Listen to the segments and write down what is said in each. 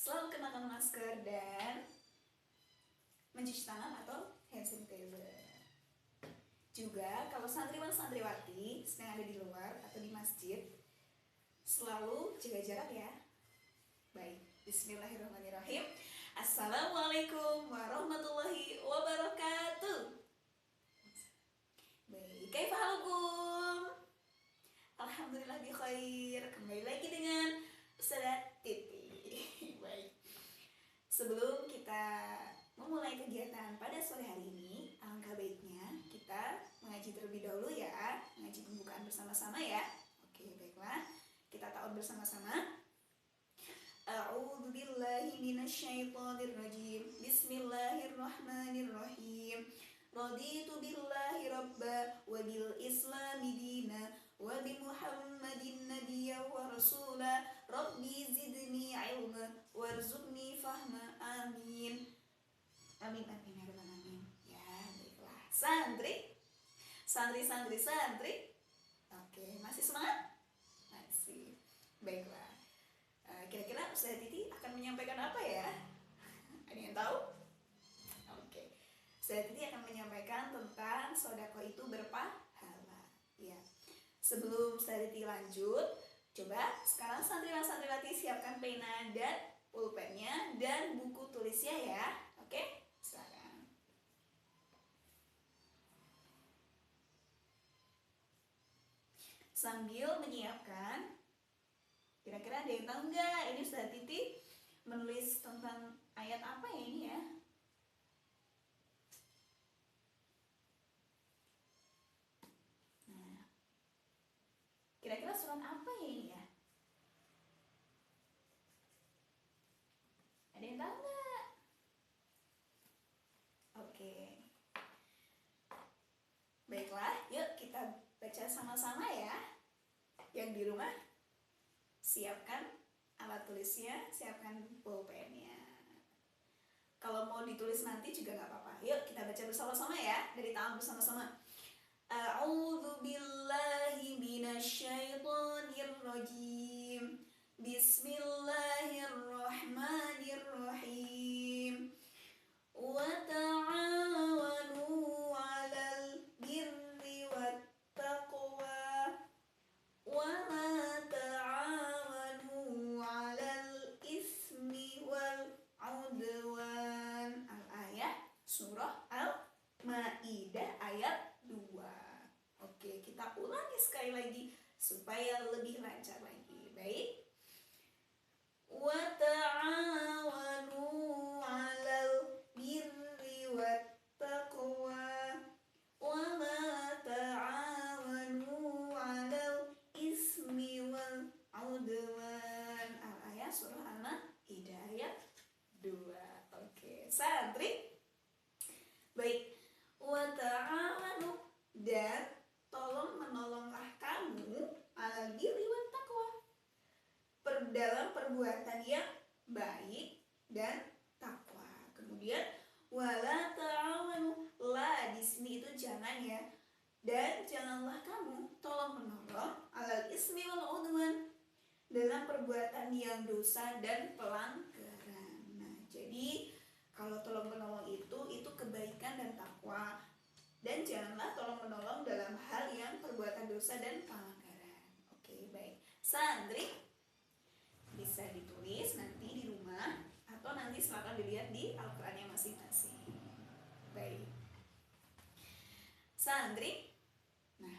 selalu kenakan masker dan mencuci tangan atau hand sanitizer. Juga kalau santriwan santriwati sedang ada di luar atau di masjid, selalu jaga jarak ya. Baik, bismillahirrahmanirrahim. Assalamualaikum warahmatullahi wabarakatuh. Baik, kaifa halukum? Alhamdulillah bi khair. Kembali lagi dengan Ustazah Titi. Baik. Sebelum kita memulai kegiatan pada sore hari ini, alangkah baiknya kita mengaji terlebih dahulu ya, mengaji pembukaan bersama-sama ya. Oke, baiklah. Kita ta'awudz bersama-sama. A'udzu billahi minasyaitonir rajim. Bismillahirrahmanirrahim. Raditu billahi rabba wa bil islami dina wa bi Muhammadin nabiyya wa rasula rabbi zidni ilma warzuqni fahma amin. Amin amin ya rabbal alamin. Ya, baiklah. Santri. Oke, masih semangat? Masih. Baiklah. Kira-kira Ustazah Titi akan menyampaikan apa ya? Ada yang tahu? Oke. Ustazah Titi akan menyampaikan tentang sedekah itu berpahala. Ya. Sebelum Ustazah Titi lanjut, coba sekarang santriwan-santriwati siapkan pena dan pulpennya dan buku tulisnya ya. Oke? Silakan. Sambil menyiapkan, kira-kira ada yang tahu nggak ini Ustazah Titi menulis tentang ayat apa ya ini ya? Nah, kira-kira surat apa ya ini ya? Ada yang tahu nggak? Oke. Baiklah, yuk kita baca sama-sama ya. Yang di rumah siapkan alat tulisnya, siapkan pulpennya. Kalau mau ditulis nanti juga nggak apa-apa. Yuk kita baca bersama-sama ya, dari ta'awudz bersama-sama. A'udzu billahi minasyaitonir rajim. Bismillahirrahmanirrahim. Wa ta'awanu 'alal birri wat taqwa wa ma ta'awanu 'alal ismi wal 'udwan. Al-ayat surah Al-Maidah ayat 2. Oke, kita ulangi sekali lagi supaya lebih lancar lagi. Baik. Wa ta'awanu 'alal birri wat taqwa wa ma ta'awanu 'alal ismi wal 'udwan. Al-ayat surah Al-Maidah ayat 2. Oke, santri. Baik. Wa ta'awanu, dan tolong menolonglah kamu 'alal birri wat taqwa, dalam perbuatan yang baik dan takwa. Kemudian wala ta'awanu, la di sini itu jangan ya. Dan janganlah kamu tolong menolong 'alal ismi wal 'udwan, dalam perbuatan yang dosa dan pelanggaran. Nah, jadi kalau tolong menolong itu kebaikan dan takwa. Dan janganlah tolong menolong dalam hal yang perbuatan dosa dan pelanggaran. Oke, baik. Santri bisa ditulis nanti di rumah atau nanti silakan dilihat di Al-Qur'annya masing-masing. Baik. Santri, nah,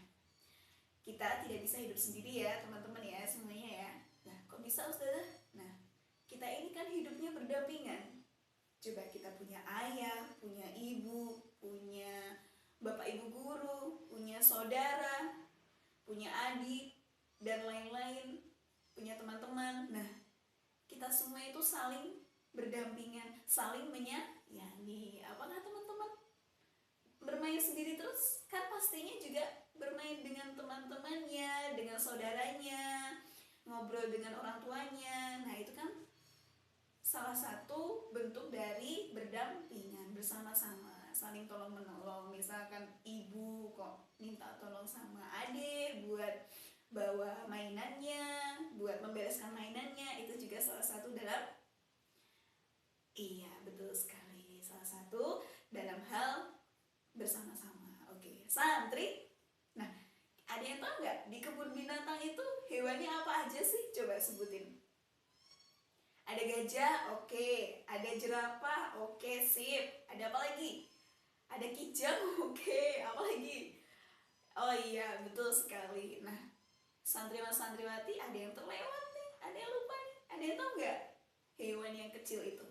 kita tidak bisa hidup sendiri ya teman-teman ya semuanya ya. Nah, kok bisa Ustazah? Nah, kita ini kan hidupnya berdampingan. Coba kita punya ayah, punya ibu, punya bapak ibu guru, punya saudara, punya adik, dan lain-lain, punya teman-teman. Nah, kita semua itu saling berdampingan, saling menyayangi. Apakah teman-teman bermain sendiri terus? Kan pastinya juga bermain dengan teman-temannya, dengan saudaranya, ngobrol dengan orang tuanya. Nah, itu kan salah satu bentuk dari berdampingan bersama-sama, saling tolong menolong. Misalkan ibu kok minta tolong sama adik buat bawa mainannya, buat membereskan mainannya, itu juga salah satu dalam Iya, betul sekali. Salah satu dalam hal bersama-sama. Oke, santri. Nah, ada yang tahu nggak di kebun binatang itu hewannya apa aja sih? Coba sebutin. Ada gajah, oke. Ada jerapah, oke, sip. Ada apa lagi? Ada kijang, oke. Apa lagi? Oh iya, betul sekali. Nah, santriwan santriwati ada yang terlewat nih, ada yang lupa nih. Ada yang tahu nggak hewan yang kecil itu?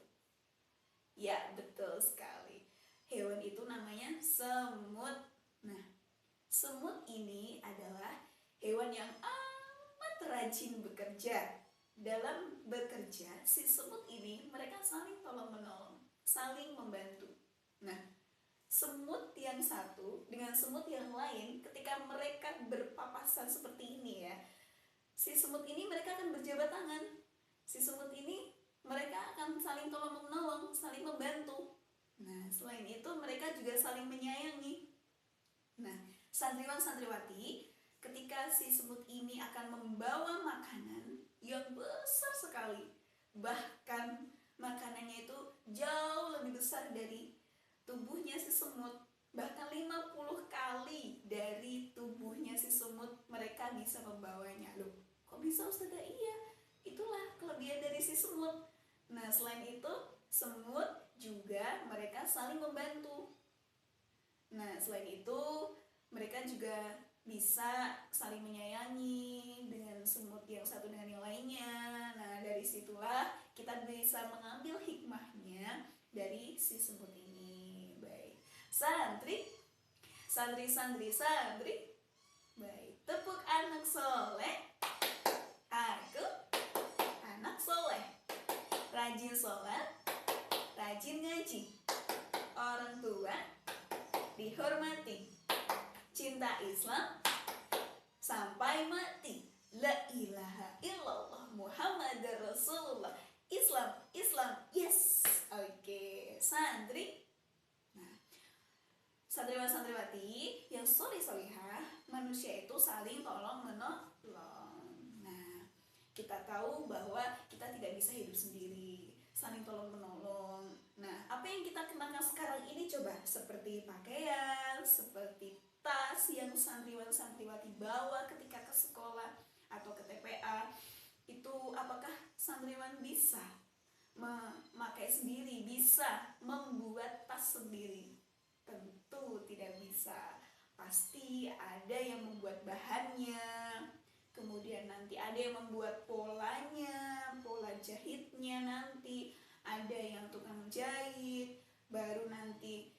Ya, betul sekali. Hewan itu namanya semut. Nah, semut ini adalah hewan yang amat rajin bekerja. Dalam bekerja, si semut ini mereka saling tolong-menolong, saling membantu. Nah, semut yang satu dengan semut yang lain ketika mereka berpapasan seperti ini ya, si semut ini mereka akan berjabat tangan. Si semut ini mereka akan saling tolong-menolong, saling membantu. Nah, selain itu mereka juga saling menyayangi. Nah, santriwan-santriwati, ketika si semut ini akan membawa makanan yang besar sekali, bahkan makanannya itu jauh lebih besar dari tubuhnya si semut, bahkan 50 kali dari tubuhnya si semut mereka bisa membawanya. Loh, kok bisa Ustazah? Iya, itulah kelebihan dari si semut. Nah, selain itu semut juga mereka saling membantu. Nah, selain itu mereka juga bisa saling menyayangi dengan semut yang satu dengan yang lainnya. Nah, dari situlah kita bisa mengambil hikmahnya dari si semut ini. Baik, santri, santri. Baik, tepuk anak soleh. Aku anak soleh, rajin sholat, rajin ngaji, orang tua dihormati, cinta Islam sampai mati, la ilaha illallah Muhammad Rasulullah. Islam, yes. Oke, santri. Nah, santriwan santriwati yang solihah, manusia itu saling tolong menolong. Nah, kita tahu bahwa kita tidak bisa hidup sendiri, saling tolong menolong. Nah, apa yang kita kenakan sekarang ini coba seperti pakaian, seperti tas yang santriwan santriwati bawa ketika ke sekolah atau ke TPA, itu apakah santriwan bisa memakai sendiri, bisa membuat tas sendiri? Tentu tidak bisa. Pasti ada yang membuat bahannya, kemudian nanti ada yang membuat polanya, pola jahitnya, nanti ada yang tukang jahit, baru nanti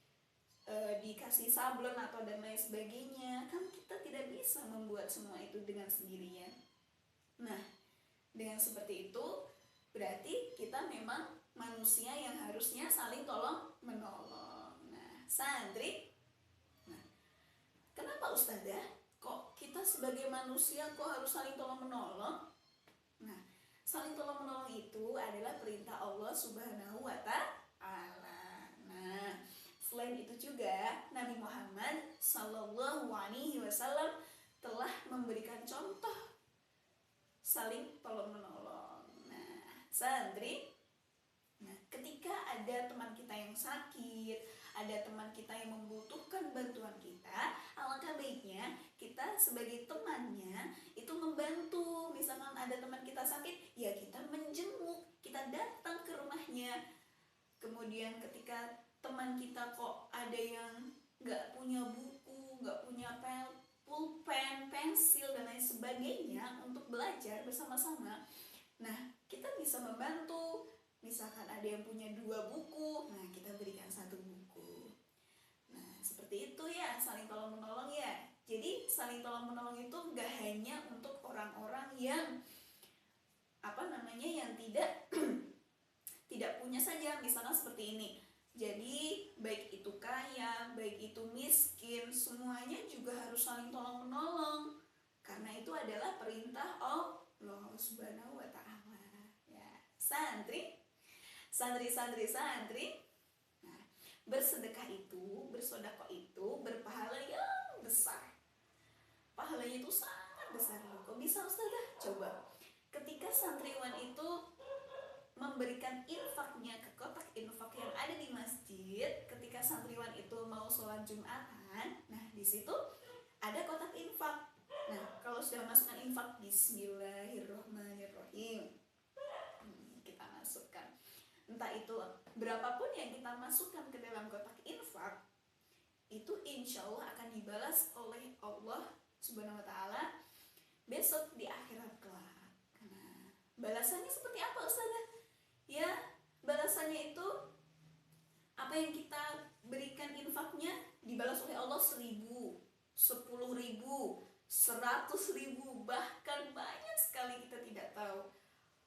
dikasih sablon atau dan lain sebagainya. Kan kita tidak bisa membuat semua itu dengan sendirinya. Nah, dengan seperti itu berarti kita memang manusia yang harusnya saling tolong menolong. Nah, santri, nah, kenapa Ustazah kok kita sebagai manusia kok harus saling tolong menolong? Nah, saling tolong menolong itu adalah perintah Allah Subhanahu wa Ta'ala. Nah, selain itu juga Nabi Muhammad Sallallahu Alaihi Wasallam telah memberikan contoh saling tolong menolong. Nah, santri, nah, ketika ada teman kita yang sakit, ada teman kita yang membutuhkan bantuan kita, alangkah baiknya kita sebagai temannya itu membantu. Misalkan ada teman kita sakit, ya kita menjenguk, kita datang ke rumahnya. Kemudian ketika teman kita kok ada yang nggak punya buku, nggak punya pulpen, pensil dan lain sebagainya untuk belajar bersama-sama, nah kita bisa membantu. Misalkan ada yang punya 2 buku, nah kita berikan 1 buku. Nah, seperti itu ya, saling tolong menolong ya. Jadi saling tolong menolong itu gak hanya untuk orang-orang yang yang tidak tidak punya saja, misalkan seperti ini. Jadi baik itu kaya, baik itu miskin, semuanya juga harus saling tolong menolong, karena itu adalah perintah Allah Subhanahu wa Ta'ala. Ya, santri, nah, bersedekah itu, bersedekah itu berpahala yang besar. Pahalanya itu sangat besar loh. Kok bisa Ustazah? Coba, ketika santriwan itu memberikan infaknya ke kotak infak Jumatan, nah di situ ada kotak infak. Nah, kalau sudah masukkan infak, Bismillahirrohmanirrohim, kita masukkan. Entah itu berapapun yang kita masukkan ke dalam kotak infak, itu insya Allah akan dibalas oleh Allah Subhanahu Wa Taala besok di akhirat kelak. Nah, balasannya seperti apa Ustazah? Ya, balasannya itu apa yang kita berikan infaknya dibalas oleh Allah 1.000, 10.000, 100.000, bahkan banyak sekali kita tidak tahu.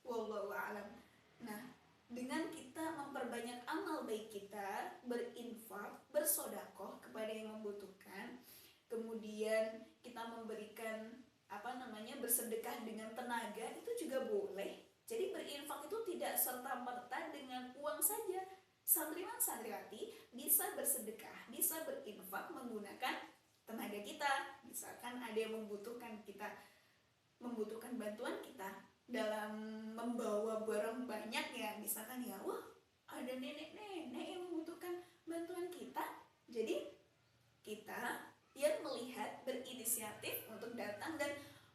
Wallahu a'lam. Nah, dengan kita memperbanyak amal baik kita, berinfak, bersodakoh kepada yang membutuhkan, kemudian kita memberikan bersedekah dengan tenaga, itu juga boleh. Jadi berinfak itu tidak serta-merta dengan uang saja. Santriwan santriwati bisa bersedekah, bisa berinfak menggunakan tenaga kita. Misalkan ada yang membutuhkan bantuan kita dalam membawa barang banyak ya, misalkan ya, wah ada nenek-nenek yang membutuhkan bantuan kita. Jadi kita yang melihat berinisiatif untuk datang dan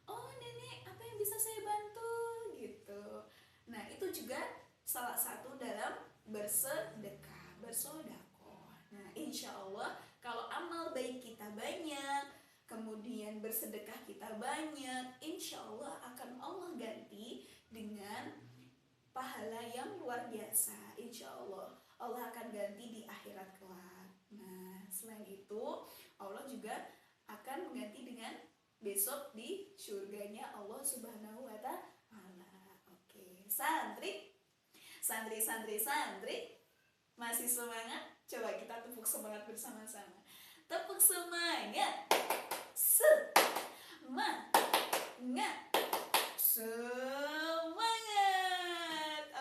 oh nenek apa yang bisa saya bantu gitu. Nah itu juga salah satu dalam bersedekah, bersodakoh. Nah insya Allah kalau amal baik kita banyak, kemudian bersedekah kita banyak, insya Allah akan Allah ganti dengan pahala yang luar biasa. Insya Allah Allah akan ganti di akhirat kelak. Nah selain itu Allah juga akan mengganti dengan besok di surganya Allah Subhanahu wa Ta'ala. Oke, santri masih semangat? Coba kita tepuk semangat bersama-sama. Tepuk semangat. Semangat.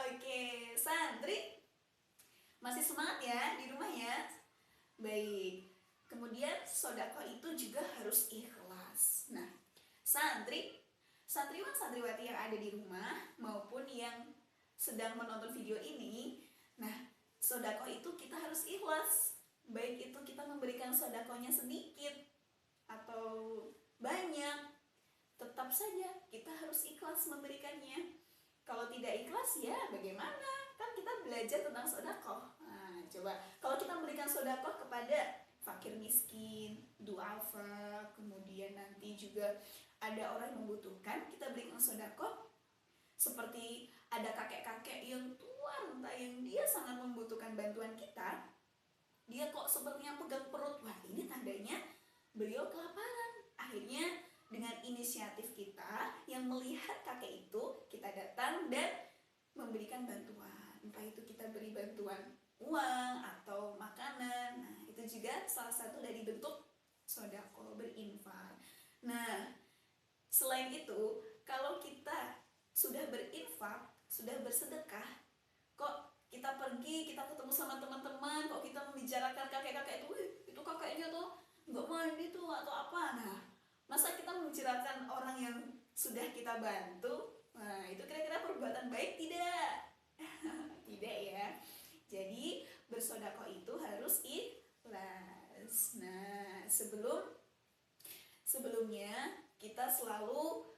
Oke, santri masih semangat ya di rumah ya? Baik. Kemudian sedekah itu juga harus ikhlas. Nah, santriwan santriwati yang ada di rumah maupun yang sedang menonton video ini, nah, sedekah itu kita harus ikhlas. Baik itu kita memberikan sedekahnya sedikit atau banyak, tetap saja kita harus ikhlas memberikannya. Kalau tidak ikhlas ya bagaimana? Kan kita belajar tentang sedekah. Nah, coba kalau kita memberikan sedekah kepada fakir miskin, duafa, kemudian nanti juga ada orang yang membutuhkan, kita berikan sedekah. Seperti ada kakek-kakek yang tua entah yang dia sangat membutuhkan bantuan kita, dia kok sepertinya pegang perut, wah ini tandanya beliau kelaparan. Akhirnya dengan inisiatif kita yang melihat kakek itu, kita datang dan memberikan bantuan, entah itu kita beri bantuan uang atau makanan. Nah itu juga salah satu dari bentuk sedekah, berinfak. Nah selain itu, kalau kita sudah berinfak, sudah bersedekah, kok kita pergi, kita ketemu sama teman-teman, kok kita membicarakan kakek-kakek itu, itu kakeknya tuh nggak mandi tuh atau apa. Nah masa kita membicarakan orang yang sudah kita bantu? Nah itu kira-kira perbuatan baik tidak? Tidak ya. Jadi bersedekah itu harus ikhlas. Nah sebelumnya kita selalu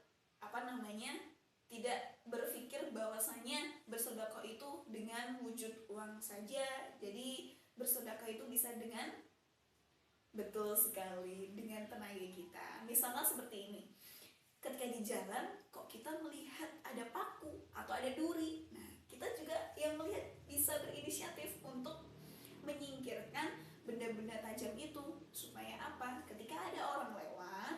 tidak berpikir bahwasanya bersedekah itu dengan wujud uang saja. Jadi bersedekah itu bisa dengan, betul sekali, dengan tenaga kita. Misalnya seperti ini, ketika di jalan kok kita melihat ada paku atau ada duri, nah kita juga yang melihat bisa berinisiatif untuk menyingkirkan benda-benda tajam itu, supaya apa? Ketika ada orang lewat,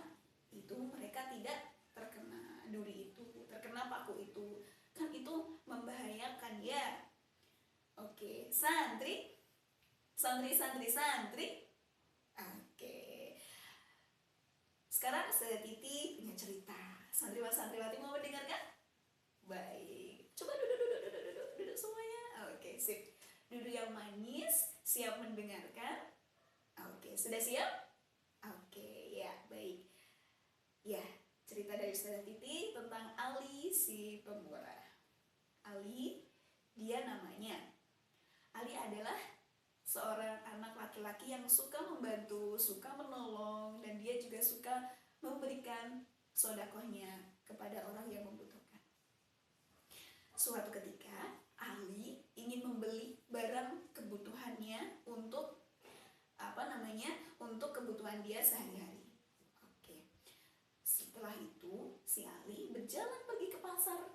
itu mereka tidak terkena duri itu, terkena paku itu, kan itu membahayakan ya. Oke, santri. Oke. Sekarang saya Titi punya cerita. Santriwati mau mendengarkan? Baik. Coba duduk semuanya. Oke, sip. Duduk yang manis, siap mendengarkan. Oke, sudah siap? Oke, ya, baik. Ya, cerita dari Ustazah Titi tentang Ali si pemurah. Ali, dia namanya Ali adalah seorang anak laki-laki yang suka membantu, suka menolong, dan dia juga suka memberikan sodakohnya kepada orang yang membutuhkan. Suatu ketika Ali ingin membeli barang kebutuhannya untuk untuk kebutuhan dia sehari-hari. Oke. Setelah itu si Ali berjalan pergi ke pasar.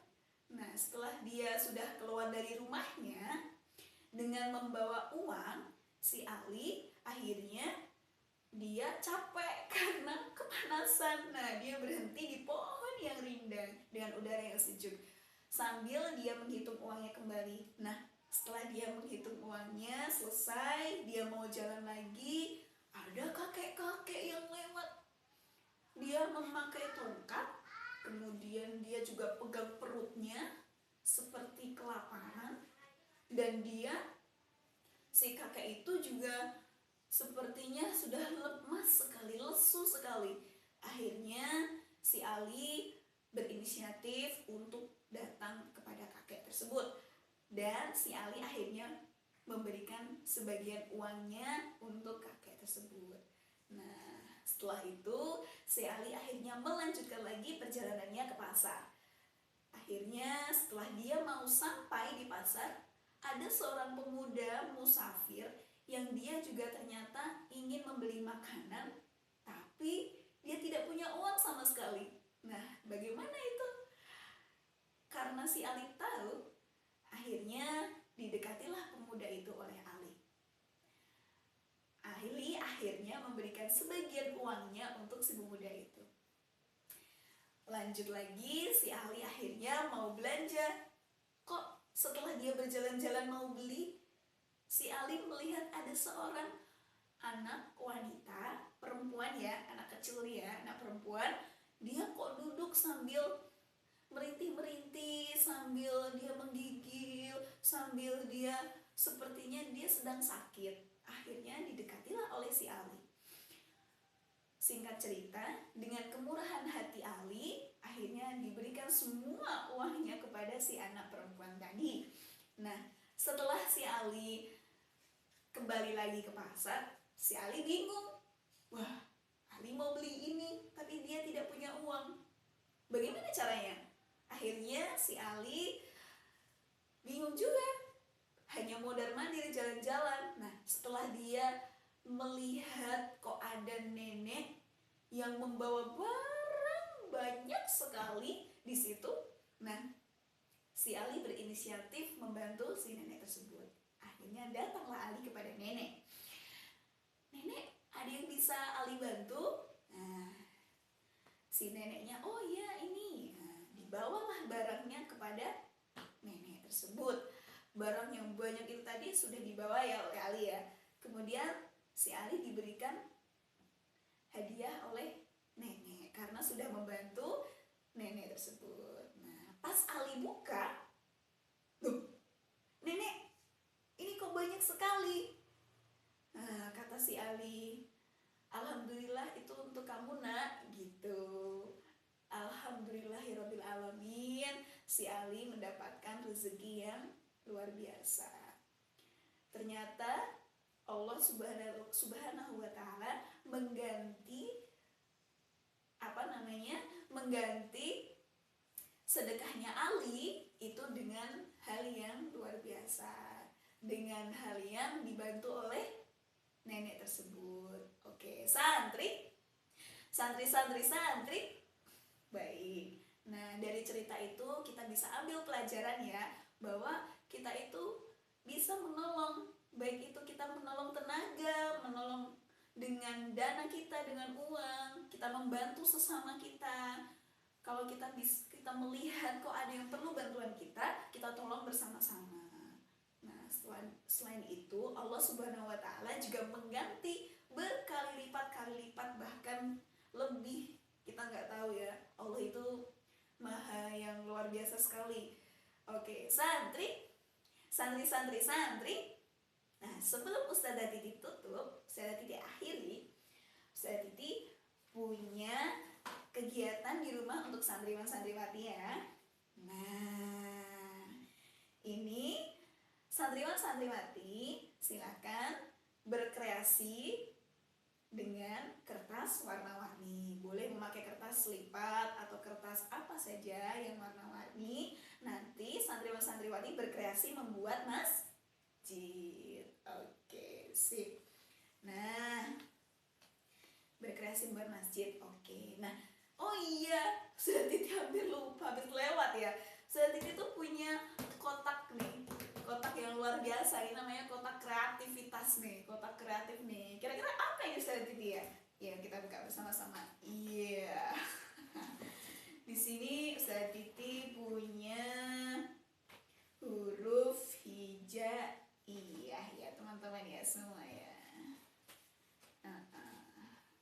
Nah, setelah dia sudah keluar dari rumahnya dengan membawa uang, si Ali akhirnya dia capek karena kepanasan. Nah, dia berhenti di pohon yang rindang dengan udara yang sejuk sambil dia menghitung uangnya kembali. Nah, setelah dia menghitung uangnya selesai, dia mau jalan lagi, ada kakek-kakek yang lewat. Dia memakai tongkat, kemudian dia juga pegang perutnya seperti kelaparan, dan si kakek itu juga sepertinya sudah lemas sekali, lesu sekali. Akhirnya si Ali berinisiatif untuk datang kepada kakek tersebut, dan si Ali akhirnya memberikan sebagian uangnya untuk kakek tersebut. Nah, setelah itu si Ali akhirnya melanjutkan lagi perjalanannya ke pasar. Akhirnya setelah dia mau sampai di pasar, ada seorang pemuda musafir yang dia juga ternyata ingin membeli makanan, tapi dia tidak punya uang sama sekali. Nah, bagaimana itu? Karena si Ali tahu, akhirnya didekatilah pemuda itu oleh Ali. Ali akhirnya memberikan sebagian uangnya untuk si pemuda itu. Lanjut lagi, si Ali akhirnya mau belanja. Kok setelah dia berjalan-jalan mau beli, si Ali melihat ada seorang anak wanita, perempuan ya, anak kecil ya, anak perempuan. Dia kok duduk sambil merintih-merintih, sambil dia menggigil, sambil dia sepertinya dia sedang sakit. Akhirnya didekatilah oleh si Ali. Singkat cerita, dengan kemurahan hati Ali, akhirnya diberikan semua uangnya kepada si anak perempuan tadi. Nah, setelah si Ali kembali lagi ke pasar, si Ali bingung. Wah, Ali mau beli ini, tapi dia tidak punya uang. Bagaimana caranya? Akhirnya si Ali bingung juga, hanya mondar-mandir jalan-jalan. Nah, setelah dia melihat kok ada nenek yang membawa barang banyak sekali di situ. Nah, si Ali berinisiatif membantu si nenek tersebut. Akhirnya datanglah Ali kepada nenek. Nenek, ada yang bisa Ali bantu? Nah, si neneknya, oh iya ini. Nah, dibawalah barangnya kepada nenek tersebut. Barang yang banyak itu tadi sudah dibawa ya oleh Ali ya. Kemudian si Ali diberikan hadiah oleh nenek karena sudah membantu nenek tersebut. Nah, pas Ali buka, loh, nenek, ini kok banyak sekali. Nah, kata si Ali, alhamdulillah itu untuk kamu nak, gitu. Alhamdulillahirabbil alamin, si Ali mendapatkan rezeki yang luar biasa. Ternyata Allah subhanahu wa ta'ala mengganti sedekahnya Ali itu dengan hal yang luar biasa, dengan hal yang dibantu oleh nenek tersebut. Oke, santri. Baik. Nah, dari cerita itu kita bisa ambil pelajaran ya, bahwa kita itu bisa menolong, baik itu kita menolong tenaga, menolong dengan dana kita, dengan uang, kita membantu sesama kita. Kalau kita melihat kok ada yang perlu bantuan kita tolong bersama-sama. Nah, selain itu Allah Subhanahu wa ta'ala juga mengganti berkali lipat, bahkan lebih. Kita nggak tahu ya, Allah itu maha yang luar biasa sekali. Oke, santri. Nah, sebelum Ustazah Titi tutup, Ustazah Titi akhiri, Ustazah Titi punya kegiatan di rumah untuk santriwan-santriwati ya. Nah, ini santriwan-santriwati silakan berkreasi dengan kertas warna-warni. Boleh memakai kertas lipat atau kertas apa saja yang warna-warni. Nanti santriwan-santriwati berkreasi membuat masjid. Oke, sip. Nah, berkreasi membuat masjid. Oke. Nah, oh iya, sudah Titi hampir lupa, habis lewat ya. Sudah Titi tuh punya kotak nih. Kotak yang luar biasa, ini namanya kotak kreativitas nih, kotak kreatif nih. Kira-kira apa ini Ustazah Titi ya? Ya, kita buka bersama-sama. Iya. Di sini Ustazah Titi punya huruf hijaiyah ya, teman-teman ya semua ya.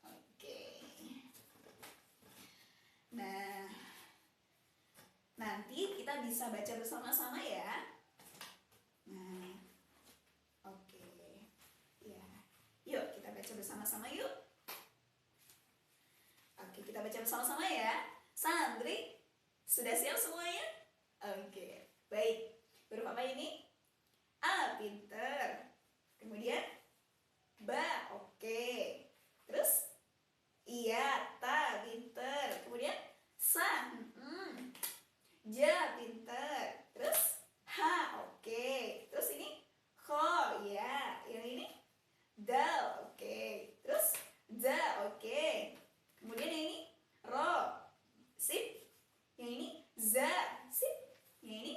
Oke. Nah, nanti kita bisa baca bersama-sama ya. Nah, oke, ya, yuk kita baca bersama-sama yuk. Oke, kita baca bersama-sama ya. Santri, sudah siap semuanya? Oke, baik. Huruf apa ini? A, pinter. Kemudian ba, oke. Terus iya, ta, pinter. Kemudian sa, ja, pinter. Terus ha, oke. Terus ini kho, ya. Yang ini dal, oke. Terus da, oke. Kemudian yang ini ro, sip. Yang ini za, sip. Yang ini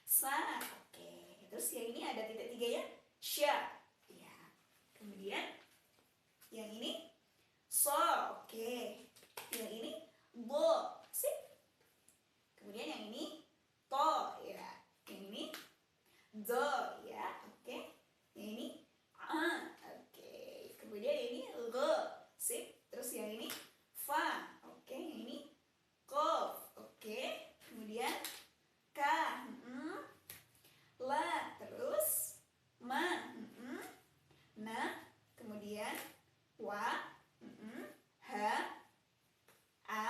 sa, oke. Terus yang ini ada titik tiga ya, sya, ya. Kemudian yang ini so, oke. Yang ini bo, sip. Kemudian yang ini to, ya. Yang ini do, ya, oke. Yang ini a, oke. Kemudian yang ini go, sip. Terus yang ini fa, oke. Yang ini kof, oke. Kemudian ka, la, terus ma, na. Kemudian wa, ha, a,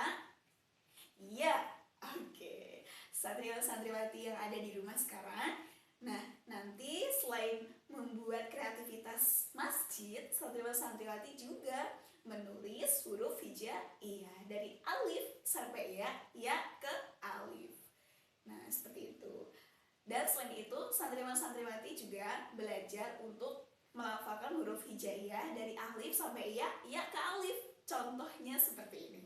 ya. Oke, santriwan-santriwati yang ada di rumah sekarang. Nah, nanti selain membuat kreativitas masjid, santriwan-santriwati juga menulis huruf hijaiyah dari alif sampai ya ke alif. Nah, seperti itu. Dan selain itu, santriwan-santriwati juga belajar untuk melafalkan huruf hijaiyah dari alif sampai ya ke alif. Contohnya seperti ini.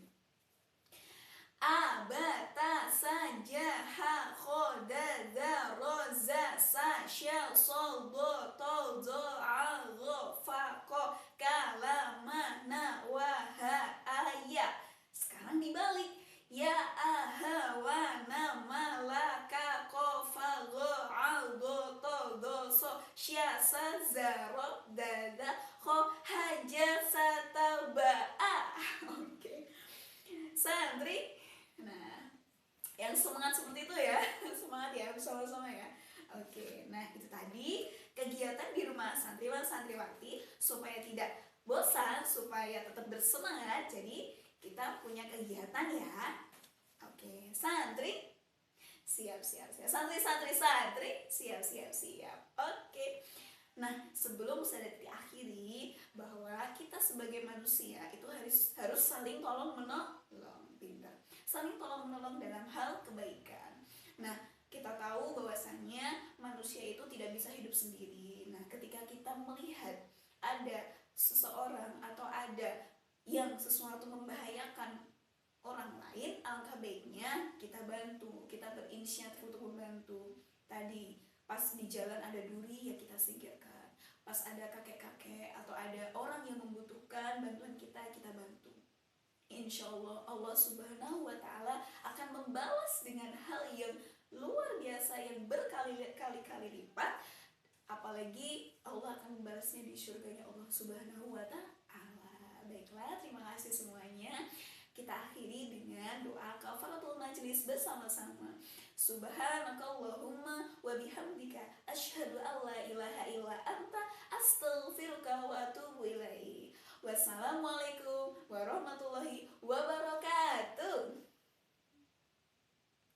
A, ba, ta, sa, ja, ha, kho, da, za, ro, za, sa, sha, so, do, to, zo, a, go, fa, ko, ka, la, ma, na, wa, ha, a, ya. Sekarang dibalik. Ya, a, ha, wa, na, ma, la, ka, ko, fa, go, a, do, to, do, so, sha, sa, za, ro, da, da, kho, ha, ja, sa, ta, ba, a. Oke. Santri, nah, yang semangat seperti itu ya, semangat ya bersama-sama ya. Oke, nah itu tadi kegiatan di rumah santriwan-santriwati supaya tidak bosan, supaya tetap bersemangat. Jadi kita punya kegiatan ya. Oke, santri siap. Santri siap. Oke. Nah, sebelum saya diakhiri bahwa kita sebagai manusia itu harus saling tolong menolong, pintar. Saling tolong menolong dalam hal kebaikan. Nah, kita tahu bahwasannya manusia itu tidak bisa hidup sendiri. Nah, ketika kita melihat ada seseorang atau ada yang sesuatu membahayakan orang lain, alangkah baiknya kita bantu, kita berinisiatif untuk membantu. Tadi pas di jalan ada duri, ya kita singkirkan. Pas ada kakek-kakek atau ada orang yang membutuhkan bantuan kita bantu. Insya Allah, Allah Subhanahu wa Ta'ala akan membalas dengan hal yang luar biasa, yang berkali-kali lipat. Apalagi Allah akan membalasnya di surganya Allah Subhanahu wa Ta'ala. Baiklah, terima kasih semuanya. Kita akhiri dengan doa kafaratul majlis bersama-sama. Subhanakallahumma wa bihamdika asyhadu an la ilaha illa anta astaghfiruka wa atubu ilaik. Wassalamualaikum